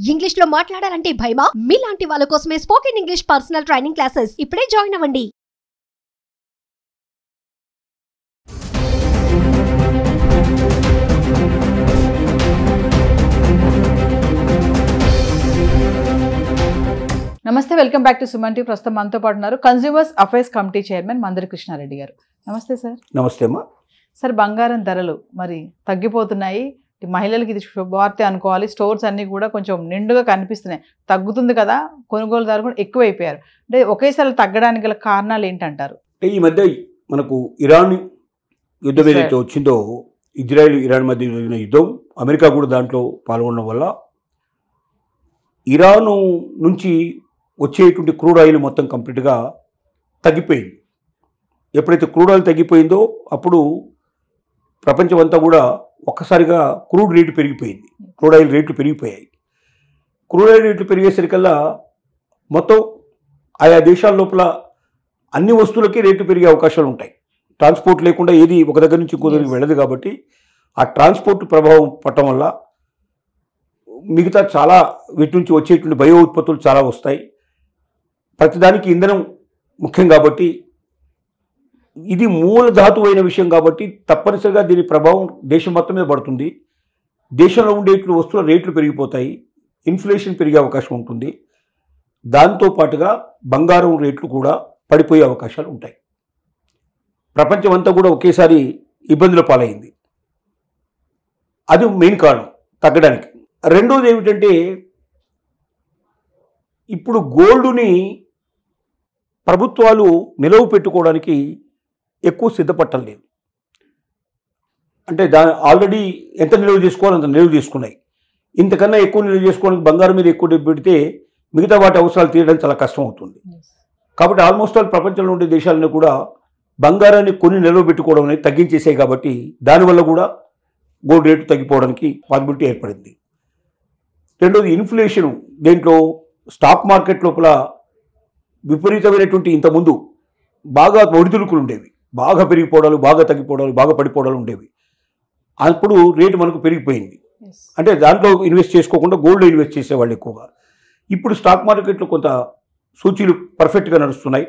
English లో మాట్లాడాలంటే భయమా? మీలాంటి వాళ్ళ కోసమే spoken English personal training classes ఇప్పుడే జాయిన్ అవ్వండి. నమస్తే, welcome back to Suman TV. ప్రస్తుతం మనతో పాటు ఉన్నారు consumers affairs committee chairman Mandari Krishna Reddy గారు. నమస్తే సార్. నమస్తే అమ్మా. సార్, బంగారం ధరలు మరి తగ్గిపోతున్నాయి. మహిళలకి ఇది శుభవార్త అనుకోవాలి. స్టోర్స్ అన్నీ కూడా కొంచెం నిండుగా కనిపిస్తున్నాయి. తగ్గుతుంది కదా, కొనుగోలుదారు కూడా ఎక్కువైపోయారు. అంటే ఒకేసారి తగ్గడానికి గల కారణాలు ఏంటంటారు? ఈ మధ్య మనకు ఇరాన్ యుద్ధం ఏదైతే వచ్చిందో, ఇజ్రాయెల్ ఇరాన్ మధ్య జరిగిన యుద్ధం, అమెరికా కూడా దాంట్లో పాల్గొనడం వల్ల ఇరాను నుంచి వచ్చేటువంటి క్రూడ్ ఆయిల్ మొత్తం కంప్లీట్గా తగ్గిపోయింది. ఎప్పుడైతే క్రూడ్ ఆయిల్ తగ్గిపోయిందో అప్పుడు ప్రపంచం అంతా కూడా ఒక్కసారిగా క్రూడ్ రేటు పెరిగిపోయింది. క్రూడ్ ఆయిల్ రేట్లు పెరిగిపోయాయి. క్రూడ్ ఆయిల్ రేట్లు పెరిగేసరికల్లా మొత్తం ఆయా దేశాల లోపల అన్ని వస్తువులకి రేట్లు పెరిగే అవకాశాలు ఉంటాయి. ట్రాన్స్పోర్ట్ లేకుండా ఏది ఒక దగ్గర నుంచి ఇంకో దగ్గరికి వెళ్ళదు కాబట్టి ఆ ట్రాన్స్పోర్ట్ ప్రభావం పడటం వల్ల మిగతా చాలా వీటి నుంచి వచ్చేటువంటి బయో ఉత్పత్తులు చాలా వస్తాయి. ప్రతిదానికి ఇంధనం ముఖ్యం కాబట్టి, ఇది మూల ధాతువు అయిన విషయం కాబట్టి తప్పనిసరిగా దీని ప్రభావం దేశం మొత్తం మీద పడుతుంది. దేశంలో ఉండేటువంటి వస్తువుల రేట్లు పెరిగిపోతాయి. ఇన్ఫ్లేషన్ పెరిగే అవకాశం ఉంటుంది. దాంతోపాటుగా బంగారం రేట్లు కూడా పడిపోయే అవకాశాలు ఉంటాయి. ప్రపంచం అంతా కూడా ఒకేసారి ఇబ్బందుల పాలైంది. అది మెయిన్ కారణం తగ్గడానికి. రెండోది ఏమిటంటే, ఇప్పుడు గోల్డ్ని ప్రభుత్వాలు నిలవ పెట్టుకోవడానికి ఎక్కువ సిద్ధపడటం లేదు. అంటే ఆల్రెడీ ఎంత నిల్వ చేసుకోవాలో అంత నిల్వ చేసుకున్నాయి. ఇంతకన్నా ఎక్కువ నిల్వ చేసుకోవడానికి బంగారం మీద ఎక్కువ డబ్బు పెడితే మిగతా వాటి అవసరాలు తీయడం చాలా కష్టం అవుతుంది. కాబట్టి ఆల్మోస్ట్ ఆల్ ప్రపంచంలో ఉండే దేశాలను కూడా బంగారాన్ని కొన్ని నిల్వ పెట్టుకోవడం అనేది తగ్గించేసాయి. కాబట్టి దానివల్ల కూడా గోల్డ్ రేటు తగ్గిపోవడానికి పాసిబిలిటీ ఏర్పడింది. రెండోది ఇన్ఫ్లేషను. దేంట్లో స్టాక్ మార్కెట్ లోపల విపరీతమైనటువంటి ఇంతకుముందు బాగా ఒడిదుడుకులు ఉండేవి. బాగా పెరిగిపోవడాలు, బాగా తగ్గిపోవడాలు, బాగా పడిపోవడాలు ఉండేవి. అప్పుడు రేటు మనకు పెరిగిపోయింది. అంటే దాంట్లో ఇన్వెస్ట్ చేసుకోకుండా గోల్డ్లో ఇన్వెస్ట్ చేసేవాళ్ళు ఎక్కువగా. ఇప్పుడు స్టాక్ మార్కెట్లో కొంత సూచీలు పర్ఫెక్ట్గా నడుస్తున్నాయి.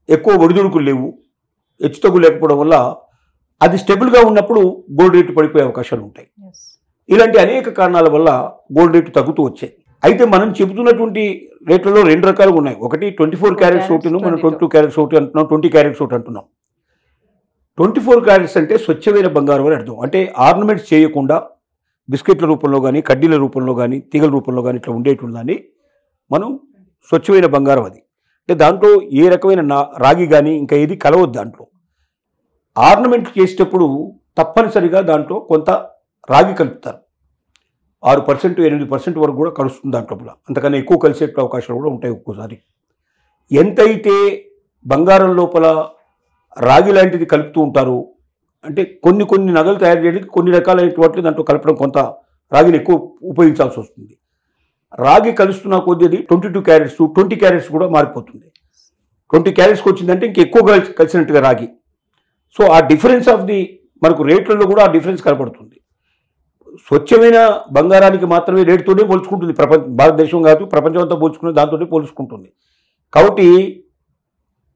ఎక్కువ ఒడిదుడుకులు లేవు, హెచ్చుతగ్గు లేకపోవడం వల్ల అది స్టెబుల్గా ఉన్నప్పుడు గోల్డ్ రేటు పడిపోయే అవకాశాలు ఉంటాయి. ఇలాంటి అనేక కారణాల వల్ల గోల్డ్ రేటు తగ్గుతూ వచ్చాయి. అయితే మనం చెబుతున్నటువంటి రేట్లలో రెండు రకాలుగా ఉన్నాయి. ఒకటి 24 క్యారెట్స్ ఒకటిను, మనం 22 క్యారెట్స్ ఒకటి అంటున్నాం, 20 క్యారెట్స్ ఒకటి అంటున్నాం. 24 క్యారెట్స్ అంటే స్వచ్ఛమైన బంగారం అని అర్థం. అంటే ఆర్నమెంట్స్ చేయకుండా బిస్కెట్ల రూపంలో కానీ, కడ్డీల రూపంలో కానీ, తీగల రూపంలో కానీ ఇట్లా ఉండేటువంటి దాన్ని మనం స్వచ్ఛమైన బంగారం. అది అంటే దాంట్లో ఏ రకమైన రాగి కానీ ఇంకా ఏది కలవద్దు. దాంట్లో ఆర్నమెంట్ చేసేటప్పుడు తప్పనిసరిగా దాంట్లో కొంత రాగి కలుపుతారు. 6%, 8% వరకు కూడా కలుస్తుంది దాంట్లో. అంతకన్నా ఎక్కువ కలిసే అవకాశాలు కూడా ఉంటాయి ఒక్కోసారి. ఎంతైతే బంగారం లోపల రాగి లాంటిది కలుపుతూ ఉంటారు అంటే కొన్ని నగలు తయారు చేయడానికి కొన్ని రకాలైన వాటిని దాంట్లో కలపడం, కొంత రాగిని ఎక్కువ ఉపయోగించాల్సి వస్తుంది. రాగి కలుస్తున్న కొద్ది 22 క్యారెట్స్ 20 క్యారెట్స్ కూడా మారిపోతుంది. 20 క్యారెట్స్కి వచ్చిందంటే ఇంకెక్కువ కలిసినట్టుగా రాగి. సో ఆ డిఫరెన్స్ ఆఫ్ ది మనకు రేట్లలో కూడా ఆ డిఫరెన్స్ కనపడుతుంది. స్వచ్ఛమైన బంగారానికి మాత్రమే రేటుతోనే పోల్చుకుంటుంది భారతదేశం కాదు, ప్రపంచం అంతా పోల్చుకునే దాంతోనే పోల్చుకుంటుంది. కాబట్టి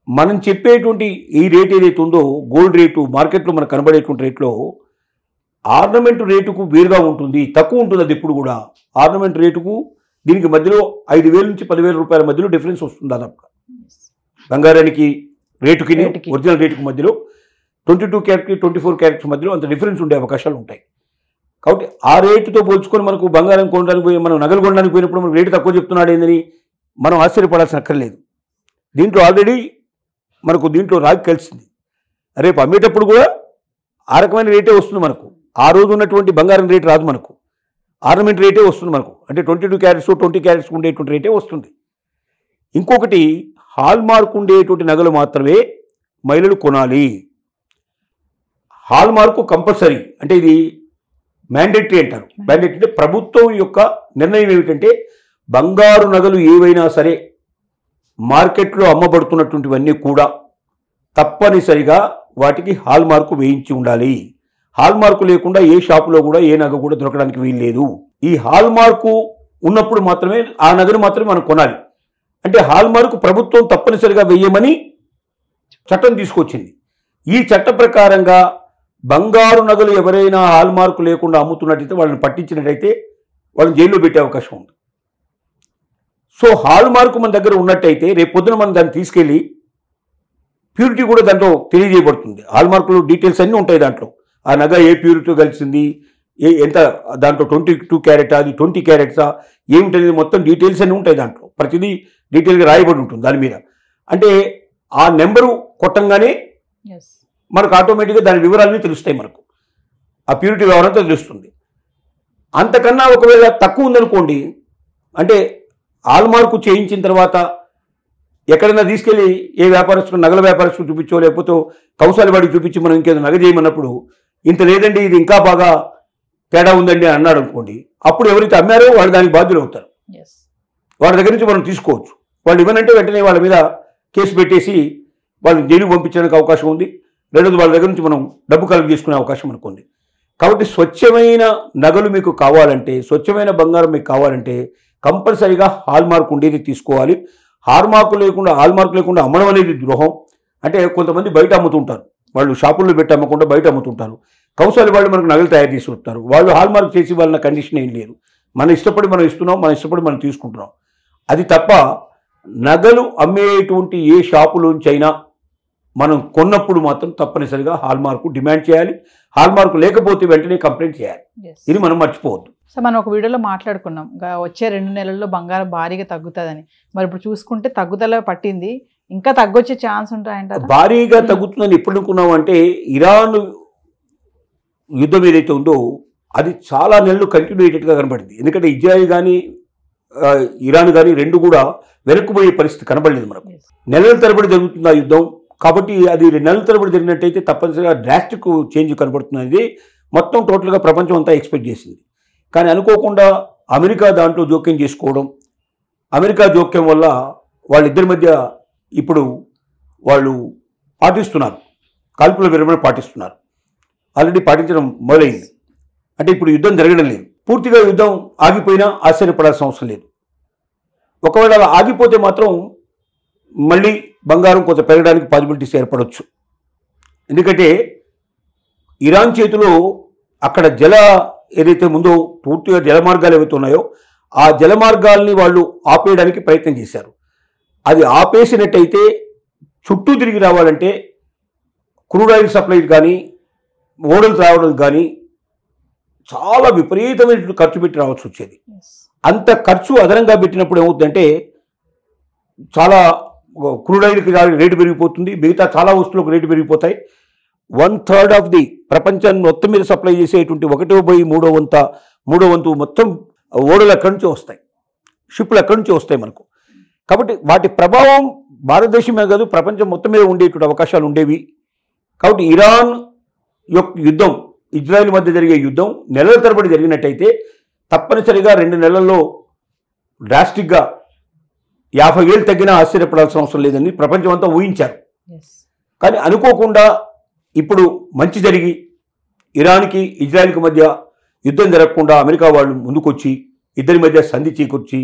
మనం చెప్పేటువంటి ఈ రేట్ ఏదైతే ఉందో గోల్డ్ రేటు మార్కెట్లో మనకు కనబడేటువంటి రేట్లో ఆర్నమెంట్ రేటుకు వేరుగా ఉంటుంది, తక్కువ ఉంటుంది. అది ఎప్పుడు కూడా ఆర్నమెంట్ రేటుకు దీనికి మధ్యలో 5,000 నుంచి 10,000 రూపాయల మధ్యలో డిఫరెన్స్ వస్తుంది. దాదాపుగా బంగారానికి రేటుకి ఒరిజినల్ రేటుకి మధ్యలో 22 క్యారెట్కి 24 క్యారెట్స్ మధ్యలో అంత డిఫరెన్స్ ఉండే అవకాశాలు ఉంటాయి. కాబట్టి ఆ రేటుతో పోల్చుకొని మనకు బంగారం కొనడానికి పోయి మనం నగలు కొనడానికి పోయినప్పుడు మనకు రేటు తక్కువ చెప్తున్నాడు ఏందని మనం ఆశ్చర్యపడాల్సిన అక్కర్లేదు. దీంట్లో ఆల్రెడీ మనకు దీంట్లో రాగి కలిసింది. రేపు అమ్మేటప్పుడు కూడా ఆ రకమైన రేటే వస్తుంది మనకు. ఆ రోజు ఉన్నటువంటి బంగారం రేటు రాదు మనకు, ఆర్నమెంట్ రేటే వస్తుంది మనకు. అంటే 22 క్యారెట్స్ 20 క్యారెట్స్ ఉండేటువంటి రేటే వస్తుంది. ఇంకొకటి, హాల్ మార్క్ ఉండేటువంటి నగలు మాత్రమే మహిళలు కొనాలి. Hall mark compulsory. అంటే ఇది మ్యాండేటరీ అంటారు. మ్యాండేటరీ అంటే ప్రభుత్వం యొక్క నిర్ణయం ఏమిటంటే బంగారు నగలు ఏవైనా సరే మార్కెట్లో అమ్మబడుతున్నటువంటివన్నీ కూడా తప్పనిసరిగా వాటికి హాల్ మార్కు వేయించి ఉండాలి. హాల్ మార్కు లేకుండా ఏ షాపులో కూడా ఏ నగ కూడా దొరకడానికి వీల్లేదు. ఈ హాల్ మార్కు ఉన్నప్పుడు మాత్రమే ఆ నగను మాత్రమే మనం కొనాలి. అంటే హాల్మార్క్ ప్రభుత్వం తప్పనిసరిగా వేయమని చట్టం తీసుకొచ్చింది. ఈ చట్ట ప్రకారంగా బంగారు నగలు ఎవరైనా హాల్మార్క్ లేకుండా అమ్ముతున్నట్టయితే వాళ్ళని పట్టించినట్టయితే వాళ్ళని జైల్లో పెట్టే అవకాశం ఉంది. సో హాల్మార్క్ మన దగ్గర ఉన్నట్టయితే రేపు పొద్దున మనం దాన్ని తీసుకెళ్ళి ప్యూరిటీ కూడా దాంట్లో తెలియజేయబడుతుంది. హాల్మార్కులు డీటెయిల్స్ అన్నీ ఉంటాయి దాంట్లో. ఆ నగ ఏ ప్యూరిటీ కలిసింది, ఎంత దాంట్లో 22 క్యారెటా, అది 20 క్యారెట్సా, ఏమిటనేది మొత్తం డీటెయిల్స్ అన్నీ ఉంటాయి దాంట్లో. ప్రతిదీ డీటెయిల్గా రాయబడి ఉంటుంది దాని మీద. అంటే ఆ నెంబరు కొట్టంగానే మనకు ఆటోమేటిక్గా దాని వివరాలన్నీ తెలుస్తాయి. మనకు ఆ ప్యూరిటీ వివరంతో తెలుస్తుంది. అంతకన్నా ఒకవేళ తక్కువ ఉందనుకోండి, అంటే హాల్మార్కు చేయించిన తర్వాత ఎక్కడైనా తీసుకెళ్ళి ఏ వ్యాపారస్తులు, నగల వ్యాపారస్తులు చూపించో లేకపోతే కౌశాలవాడికి చూపించి మనం ఇంకేదో నగ చేయమన్నప్పుడు ఇంత లేదండి ఇది ఇంకా బాగా తేడా ఉందండి అని అన్నాడు అనుకోండి, అప్పుడు ఎవరైతే అమ్మారో వాళ్ళు దానికి బాధ్యులు అవుతారు. వాళ్ళ దగ్గర నుంచి మనం తీసుకోవచ్చు. వాళ్ళు ఇవ్వనంటే వెంటనే వాళ్ళ మీద కేసు పెట్టేసి వాళ్ళని జైలుకు పంపించడానికి అవకాశం ఉంది. రెండోది వాళ్ళ దగ్గర నుంచి మనం డబ్బు కలెక్ట్ చేసుకునే అవకాశం మనకు ఉంది. కాబట్టి స్వచ్ఛమైన నగలు మీకు కావాలంటే, స్వచ్ఛమైన బంగారం మీకు కావాలంటే కంపల్సరీగా హాల్మార్క్ ఉండేది తీసుకోవాలి. హాల్మార్క్ లేకుండా అమ్మడం అనేది ద్రోహం. అంటే కొంతమంది బయట అమ్ముతుంటారు, వాళ్ళు షాపుల్లో పెట్టి అమ్మకుండా బయట అమ్ముతుంటారు. కౌశాలి వాళ్ళు మనకు నగలు తయారు చేసి వస్తారు. వాళ్ళు హాల్మార్క్ చేసి వాళ్ళ కండిషన్ ఏం లేదు. మన ఇష్టపడి మనం ఇస్తున్నాం, మన ఇష్టపడి మనం తీసుకుంటున్నాం. అది తప్ప నగలు అమ్మేటువంటి ఏ షాపులోంచైనా మనం కొన్నప్పుడు మాత్రం తప్పనిసరిగా హాల్మార్క్ డిమాండ్ చేయాలి. హాల్మార్క్ లేకపోతే వెంటనే కంప్లైంట్ చేయాలి. ఇది మనం మర్చిపోవద్దు. సో మనం ఒక వీడియోలో మాట్లాడుకున్నాం వచ్చే 2 నెలల్లో బంగారం భారీగా తగ్గుతుందని. మరి ఇప్పుడు చూసుకుంటే తగ్గుదల పట్టింది, ఇంకా తగ్గొచ్చే ఛాన్స్ ఉంటాయంట. భారీగా తగ్గుతుందని ఎప్పుడు అనుకున్నాం అంటే, ఇరాన్ యుద్ధం ఏదైతే ఉందో అది చాలా నెలలు కంటిన్యూ అయ్యేటట్టుగా కనబడింది. ఎందుకంటే ఇజ్రాయెల్ కానీ ఇరాన్ కానీ రెండు కూడా వెనక్కుపోయే పరిస్థితి కనబడలేదు మనకు. నెలల తరబడి జరుగుతుంది ఆ యుద్ధం. కాబట్టి అది నెలల తరబడి జరిగినట్టయితే తప్పనిసరిగా డ్రాస్టిక్ చేంజ్ కనబడుతున్నది మొత్తం టోటల్గా ప్రపంచం అంతా ఎక్స్పెక్ట్ చేసింది. కానీ అనుకోకుండా అమెరికా దాంట్లో జోక్యం చేసుకోవడం, అమెరికా జోక్యం వల్ల వాళ్ళిద్దరి మధ్య ఇప్పుడు వాళ్ళు పాటిస్తున్నారు, కాల్పుల విరమణ పాటిస్తున్నారు. ఆల్రెడీ పాటించడం మొదలైంది. అంటే ఇప్పుడు యుద్ధం జరగడం లేదు. పూర్తిగా యుద్ధం ఆగిపోయినా ఆశ్చర్యపడాల్సిన అవసరం లేదు. ఒకవేళ అలా ఆగిపోతే మాత్రం మళ్ళీ బంగారం కొంత పెరగడానికి పాసిబిలిటీస్ ఏర్పడవచ్చు. ఎందుకంటే ఇరాన్ చేతిలో అక్కడ ఏదైతే ముందో పూర్తిగా జలమార్గాలు ఏవైతే ఉన్నాయో ఆ జలమార్గాల్ని వాళ్ళు ఆపేయడానికి ప్రయత్నం చేశారు. అది ఆపేసినట్టయితే చుట్టూ తిరిగి రావాలంటే క్రూడ్ ఆయిల్ సప్లై కానీ ఓడలు రావడం కానీ చాలా విపరీతమైన ఖర్చు పెట్టి రావాల్సి వచ్చేది. అంత ఖర్చు అదనంగా పెట్టినప్పుడు ఏమవుతుందంటే చాలా క్రూడ్ ఆయిల్కి రేటు పెరిగిపోతుంది, మిగతా చాలా వస్తువులకు రేటు పెరిగిపోతాయి. 1/3 ఆఫ్ ది ప్రపంచాన్ని మొత్తం మీద సప్లై చేసేటువంటి 1/3 వంతు మొత్తం ఓడలు ఎక్కడి నుంచో వస్తాయి, షిప్లు ఎక్కడి నుంచో వస్తాయి మనకు. కాబట్టి వాటి ప్రభావం భారతదేశమే కాదు ప్రపంచం మొత్తం మీద ఉండేటువంటి అవకాశాలు ఉండేవి. కాబట్టి ఇరాన్ యొక్క యుద్ధం, ఇజ్రాయెల్ మధ్య జరిగే యుద్ధం నెలల తరబడి జరిగినట్టయితే తప్పనిసరిగా 2 నెలల్లో డ్రాస్టిక్గా 50,000 తగ్గినా ఆశ్చర్యపడాల్సిన అవసరం లేదని ప్రపంచం అంతా ఊహించారు. కానీ అనుకోకుండా ఇప్పుడు మంచి జరిగి ఇరాన్కి ఇజ్రాయెల్కి మధ్య యుద్ధం జరగకుండా అమెరికా వాళ్ళు ముందుకొచ్చి ఇద్దరి మధ్య సంధి చేకూర్చి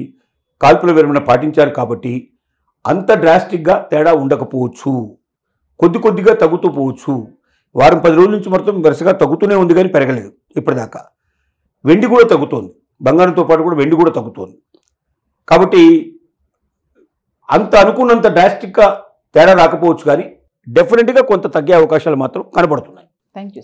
కాల్పుల విరమణ పాటించారు. కాబట్టి అంత డ్రాస్టిక్గా తేడా ఉండకపోవచ్చు, కొద్దిగా తగ్గుతూ పోవచ్చు. వారం 10 రోజుల నుంచి మొత్తం వరుసగా తగ్గుతూనే ఉంది కానీ పెరగలేదు ఇప్పటిదాకా. వెండి కూడా తగ్గుతోంది, బంగారంతో పాటు కూడా వెండి కూడా తగ్గుతోంది. కాబట్టి అంత అనుకున్నంత డ్రాస్టిక్గా తేడా రాకపోవచ్చు కానీ డెఫినెట్గా కొంత తగ్గే అవకాశాలు మాత్రం కనబడుతున్నాయి. Thank you.